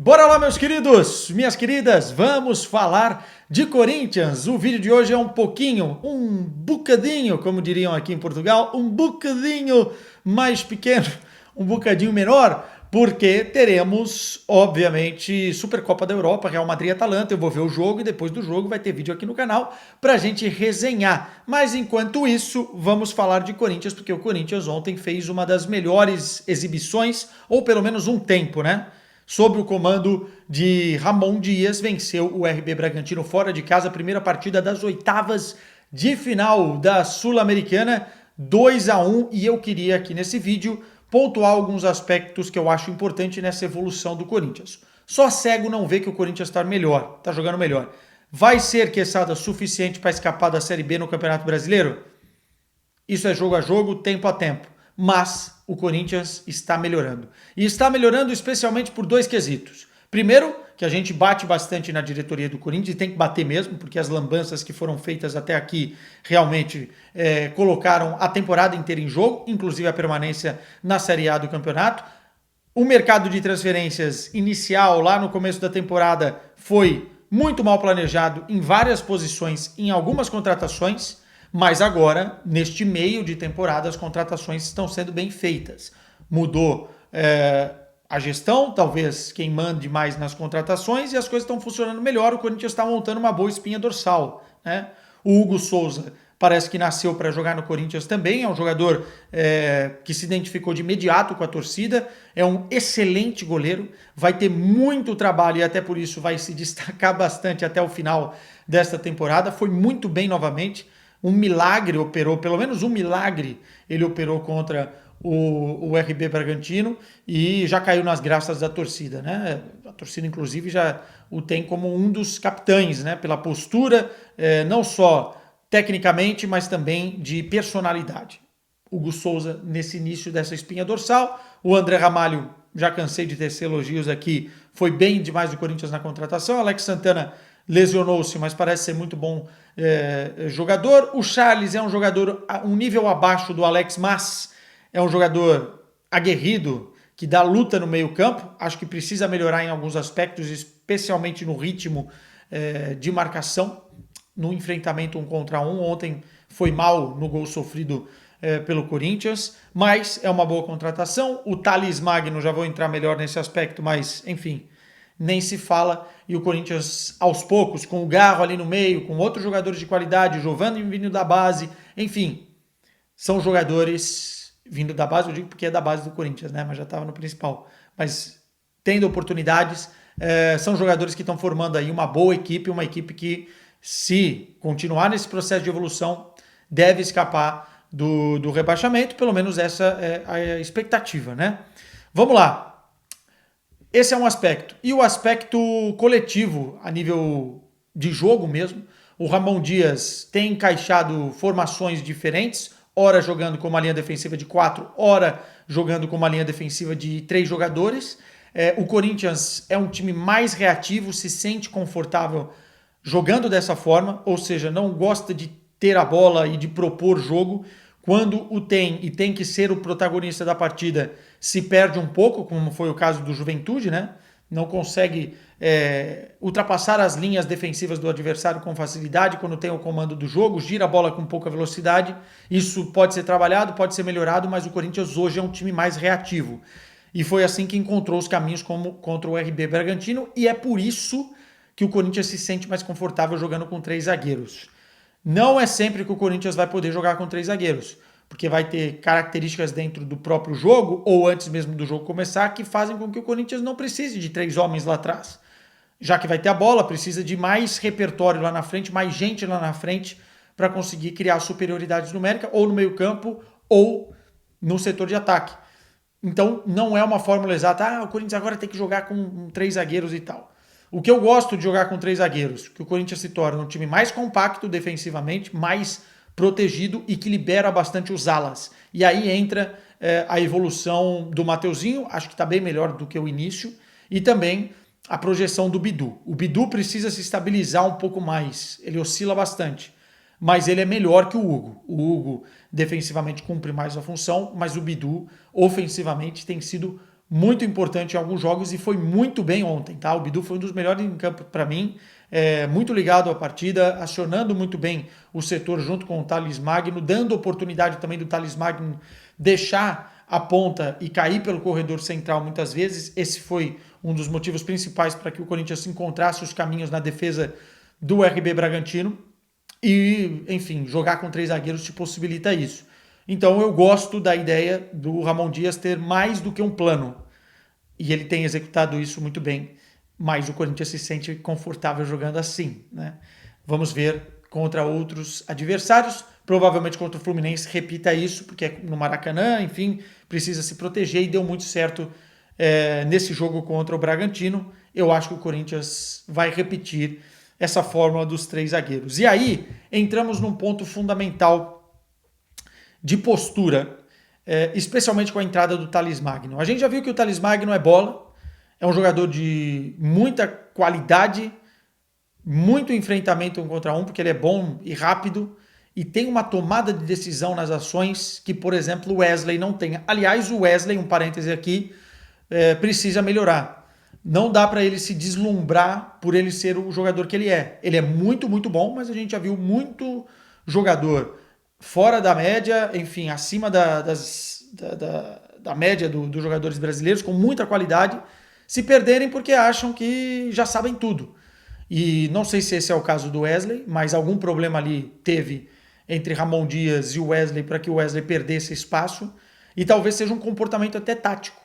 Bora lá, meus queridos, minhas queridas, vamos falar de Corinthians. O vídeo de hoje é um bocadinho, como diriam aqui em Portugal, um bocadinho mais pequeno, um bocadinho menor, porque teremos, obviamente, Supercopa da Europa, Real Madrid e Atalanta. Eu vou ver o jogo e depois do jogo vai ter vídeo aqui no canal para a gente resenhar. Mas enquanto isso, vamos falar de Corinthians, porque o Corinthians ontem fez uma das melhores exibições, ou pelo menos um tempo, né? Sob o comando de Ramon Dias, venceu o RB Bragantino fora de casa, primeira partida das oitavas de final da Sul-Americana, 2-1, e eu queria aqui nesse vídeo pontuar alguns aspectos que eu acho importante nessa evolução do Corinthians. Só cego não vê que o Corinthians está melhor, está jogando melhor. Vai ser quesada suficiente para escapar da Série B no Campeonato Brasileiro? Isso é jogo a jogo, tempo a tempo. Mas o Corinthians está melhorando. E está melhorando especialmente por dois quesitos. Primeiro, que a gente bate bastante na diretoria do Corinthians, e tem que bater mesmo, porque as lambanças que foram feitas até aqui realmente colocaram a temporada inteira em jogo, inclusive a permanência na Série A do campeonato. O mercado de transferências inicial, lá no começo da temporada, foi muito mal planejado em várias posições, em algumas contratações. Mas agora, neste meio de temporada, as contratações estão sendo bem feitas. Mudou a gestão, talvez quem mande mais nas contratações, e as coisas estão funcionando melhor. O Corinthians está montando uma boa espinha dorsal, né? O Hugo Souza parece que nasceu para jogar no Corinthians também, é um jogador que se identificou de imediato com a torcida, é um excelente goleiro, vai ter muito trabalho e até por isso vai se destacar bastante até o final desta temporada. Foi muito bem novamente. Um milagre operou, pelo menos um milagre ele operou contra o RB Bragantino e já caiu nas graças da torcida, né? A torcida, inclusive, já o tem como um dos capitães, né? Pela postura, não só tecnicamente, mas também de personalidade. Hugo Souza nesse início dessa espinha dorsal. O André Ramalho, já cansei de tecer elogios aqui, foi bem demais do Corinthians na contratação. Alex Santana lesionou-se, mas parece ser muito bom jogador. O Charles é um jogador um nível abaixo do Alex, mas é um jogador aguerrido, que dá luta no meio campo. Acho que precisa melhorar em alguns aspectos, especialmente no ritmo de marcação, no enfrentamento 1 contra 1. Ontem foi mal no gol sofrido pelo Corinthians, mas é uma boa contratação. O Thales Magno, já vou entrar melhor nesse aspecto, mas enfim, nem se fala, e o Corinthians aos poucos, com o Garro ali no meio, com outros jogadores de qualidade, o Giovani vindo da base, enfim, são jogadores vindo da base, eu digo porque é da base do Corinthians, né, mas já estava no principal, mas tendo oportunidades, são jogadores que estão formando aí uma boa equipe, uma equipe que, se continuar nesse processo de evolução, deve escapar do rebaixamento, pelo menos essa é a expectativa, né? Vamos lá. Esse é um aspecto. E o aspecto coletivo, a nível de jogo mesmo. O Ramon Dias tem encaixado formações diferentes, ora jogando com uma linha defensiva de 4, ora jogando com uma linha defensiva de 3 jogadores. O Corinthians é um time mais reativo, se sente confortável jogando dessa forma, ou seja, não gosta de ter a bola e de propor jogo. Quando o tem e tem que ser o protagonista da partida, se perde um pouco, como foi o caso do Juventude, né? Não consegue ultrapassar as linhas defensivas do adversário com facilidade quando tem o comando do jogo, gira a bola com pouca velocidade. Isso pode ser trabalhado, pode ser melhorado, mas o Corinthians hoje é um time mais reativo. E foi assim que encontrou os caminhos contra o RB Bragantino, e é por isso que o Corinthians se sente mais confortável jogando com 3 zagueiros. Não é sempre que o Corinthians vai poder jogar com 3 zagueiros, porque vai ter características dentro do próprio jogo, ou antes mesmo do jogo começar, que fazem com que o Corinthians não precise de 3 homens lá atrás. Já que vai ter a bola, precisa de mais repertório lá na frente, mais gente lá na frente, para conseguir criar superioridade numérica, ou no meio campo, ou no setor de ataque. Então, não é uma fórmula exata, o Corinthians agora tem que jogar com 3 zagueiros e tal. O que eu gosto de jogar com 3 zagueiros, que o Corinthians se torna um time mais compacto defensivamente, mais protegido e que libera bastante os alas. E aí entra a evolução do Mateuzinho, acho que está bem melhor do que o início, e também a projeção do Bidu. O Bidu precisa se estabilizar um pouco mais, ele oscila bastante, mas ele é melhor que o Hugo. O Hugo defensivamente cumpre mais a função, mas o Bidu ofensivamente tem sido muito importante em alguns jogos e foi muito bem ontem, tá? O Bidu foi um dos melhores em campo para mim, muito ligado à partida, acionando muito bem o setor junto com o Thales Magno, dando oportunidade também do Thales Magno deixar a ponta e cair pelo corredor central muitas vezes. Esse foi um dos motivos principais para que o Corinthians encontrasse os caminhos na defesa do RB Bragantino. E, enfim, jogar com 3 zagueiros te possibilita isso. Então eu gosto da ideia do Ramon Dias ter mais do que um plano. E ele tem executado isso muito bem. Mas o Corinthians se sente confortável jogando assim, né? Vamos ver contra outros adversários. Provavelmente contra o Fluminense repita isso, porque é no Maracanã, enfim, precisa se proteger e deu muito certo nesse jogo contra o Bragantino. Eu acho que o Corinthians vai repetir essa fórmula dos 3 zagueiros. E aí entramos num ponto fundamental de postura, especialmente com a entrada do Thales Magno. A gente já viu que o Thales Magno é bola, é um jogador de muita qualidade, muito enfrentamento 1 contra 1, porque ele é bom e rápido, e tem uma tomada de decisão nas ações que, por exemplo, o Wesley não tem. Aliás, o Wesley, um parêntese aqui, precisa melhorar. Não dá para ele se deslumbrar por ele ser o jogador que ele é. Ele é muito, muito bom, mas a gente já viu muito jogador fora da média, enfim, acima da média dos jogadores brasileiros, com muita qualidade, se perderem porque acham que já sabem tudo. E não sei se esse é o caso do Wesley, mas algum problema ali teve entre Ramon Dias e o Wesley para que o Wesley perdesse espaço, e talvez seja um comportamento até tático.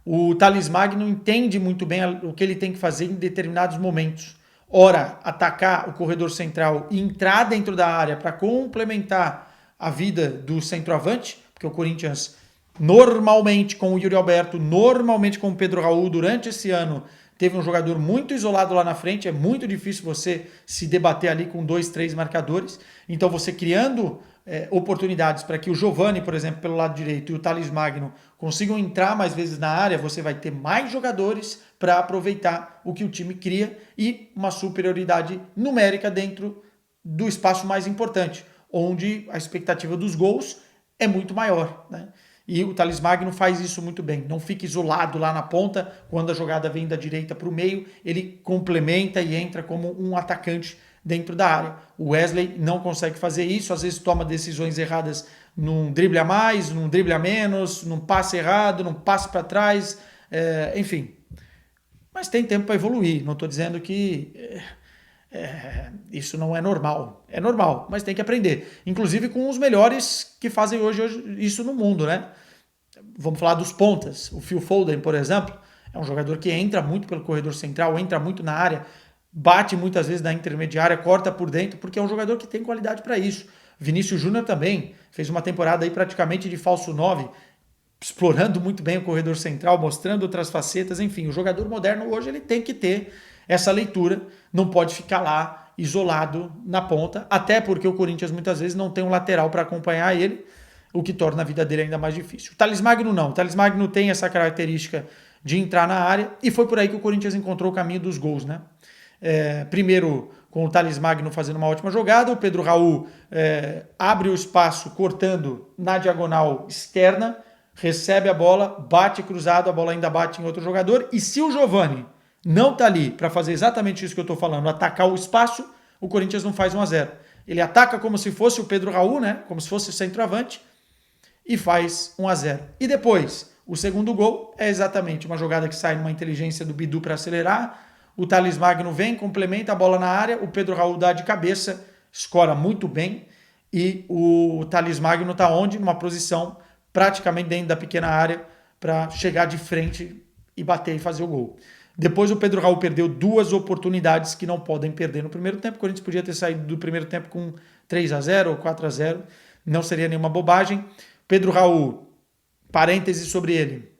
O Thales Magno entende muito bem o que ele tem que fazer em determinados momentos. Ora, atacar o corredor central e entrar dentro da área para complementar a vida do centroavante, porque o Corinthians normalmente com o Yuri Alberto, normalmente com o Pedro Raul durante esse ano, teve um jogador muito isolado lá na frente, é muito difícil você se debater ali com 2, 3 marcadores. Então você criando oportunidades para que o Giovani, por exemplo, pelo lado direito e o Thales Magno consigam entrar mais vezes na área, você vai ter mais jogadores para aproveitar o que o time cria e uma superioridade numérica dentro do espaço mais importante, onde a expectativa dos gols é muito maior, né? E o Thales Magno faz isso muito bem. Não fica isolado lá na ponta, quando a jogada vem da direita para o meio, ele complementa e entra como um atacante dentro da área. O Wesley não consegue fazer isso, às vezes toma decisões erradas num drible a mais, num drible a menos, num passe errado, num passe para trás, enfim. Mas tem tempo para evoluir, não estou dizendo que isso não é normal. É normal, mas tem que aprender. Inclusive com os melhores que fazem hoje isso no mundo, né? Vamos falar dos pontas. O Phil Foden, por exemplo, é um jogador que entra muito pelo corredor central, entra muito na área, bate muitas vezes na intermediária, corta por dentro, porque é um jogador que tem qualidade para isso. Vinícius Júnior também fez uma temporada aí praticamente de falso 9, explorando muito bem o corredor central, mostrando outras facetas. Enfim, o jogador moderno hoje ele tem que ter essa leitura, não pode ficar lá isolado na ponta, até porque o Corinthians muitas vezes não tem um lateral para acompanhar ele, o que torna a vida dele ainda mais difícil. O Thales Magno não. O Thales Magno tem essa característica de entrar na área e foi por aí que o Corinthians encontrou o caminho dos gols, né? Primeiro com o Thales Magno fazendo uma ótima jogada, o Pedro Raul abre o espaço cortando na diagonal externa, recebe a bola, bate cruzado, a bola ainda bate em outro jogador, e se o Giovani não tá ali para fazer exatamente isso que eu estou falando, atacar o espaço, o Corinthians não faz 1-0. Ele ataca como se fosse o Pedro Raul, né? Como se fosse o centroavante, e faz 1-0. E depois, o segundo gol é exatamente uma jogada que sai numa inteligência do Bidu para acelerar, o Thales Magno vem, complementa a bola na área, o Pedro Raul dá de cabeça, escora muito bem, e o Thales Magno está onde? Numa posição praticamente dentro da pequena área para chegar de frente e bater e fazer o gol. Depois o Pedro Raul perdeu 2 oportunidades que não podem perder no primeiro tempo. O Corinthians podia ter saído do primeiro tempo com 3-0 ou 4-0, não seria nenhuma bobagem. Pedro Raul, parêntese sobre ele,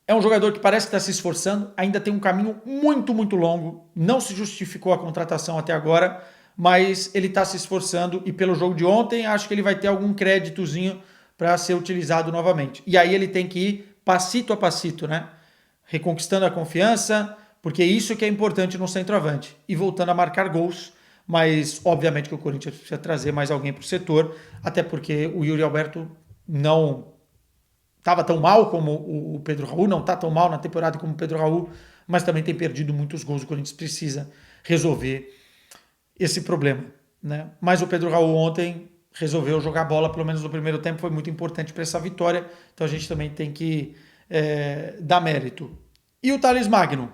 é um jogador que parece que está se esforçando, ainda tem um caminho muito, muito longo, não se justificou a contratação até agora, mas ele está se esforçando e pelo jogo de ontem acho que ele vai ter algum créditozinho para ser utilizado novamente. E aí ele tem que ir passito a passito, né? Reconquistando a confiança, porque isso que é importante no centroavante, e voltando a marcar gols, mas obviamente que o Corinthians precisa trazer mais alguém para o setor, até porque o Yuri Alberto não estava tão mal como o Pedro Raul, não está tão mal na temporada como o Pedro Raul, mas também tem perdido muitos gols. O Corinthians precisa resolver esse problema, né? Mas o Pedro Raul ontem resolveu jogar bola, pelo menos no primeiro tempo, foi muito importante para essa vitória, então a gente também tem que dar mérito. E o Thales Magno?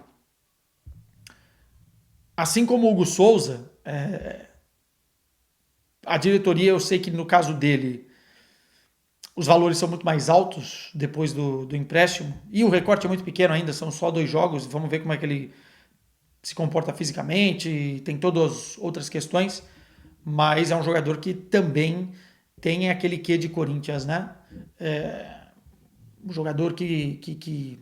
Assim como o Hugo Souza, a diretoria, eu sei que no caso dele, os valores são muito mais altos depois do empréstimo, e o recorte é muito pequeno ainda, são só 2 jogos, vamos ver como é que ele se comporta fisicamente, tem todas as outras questões, mas é um jogador que também tem aquele quê de Corinthians, né? Um jogador que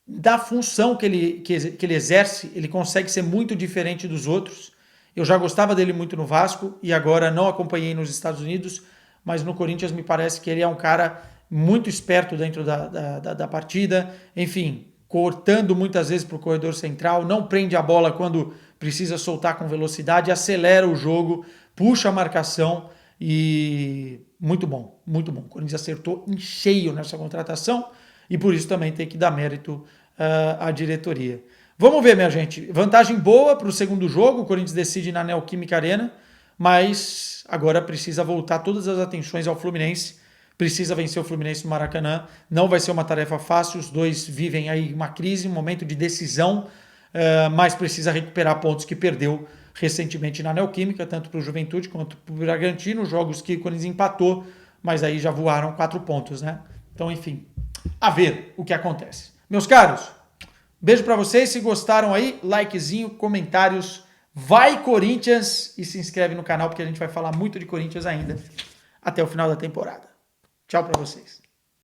da função que ele exerce, ele consegue ser muito diferente dos outros. Eu já gostava dele muito no Vasco e agora não acompanhei nos Estados Unidos, mas no Corinthians me parece que ele é um cara muito esperto dentro da partida, enfim, cortando muitas vezes para o corredor central, não prende a bola quando precisa soltar com velocidade, acelera o jogo, puxa a marcação e muito bom, muito bom. O Corinthians acertou em cheio nessa contratação e por isso também tem que dar mérito à diretoria. Vamos ver, minha gente. Vantagem boa para o segundo jogo. O Corinthians decide na Neoquímica Arena, mas agora precisa voltar todas as atenções ao Fluminense. Precisa vencer o Fluminense no Maracanã. Não vai ser uma tarefa fácil. Os dois vivem aí uma crise, um momento de decisão, mas precisa recuperar pontos que perdeu recentemente na Neoquímica, tanto para o Juventude quanto para o Bragantino. Jogos que o Corinthians empatou, mas aí já voaram 4 pontos, né? Então, enfim, a ver o que acontece. Meus caros, beijo para vocês. Se gostaram aí, likezinho, comentários. Vai Corinthians e se inscreve no canal porque a gente vai falar muito de Corinthians ainda até o final da temporada. Tchau para vocês.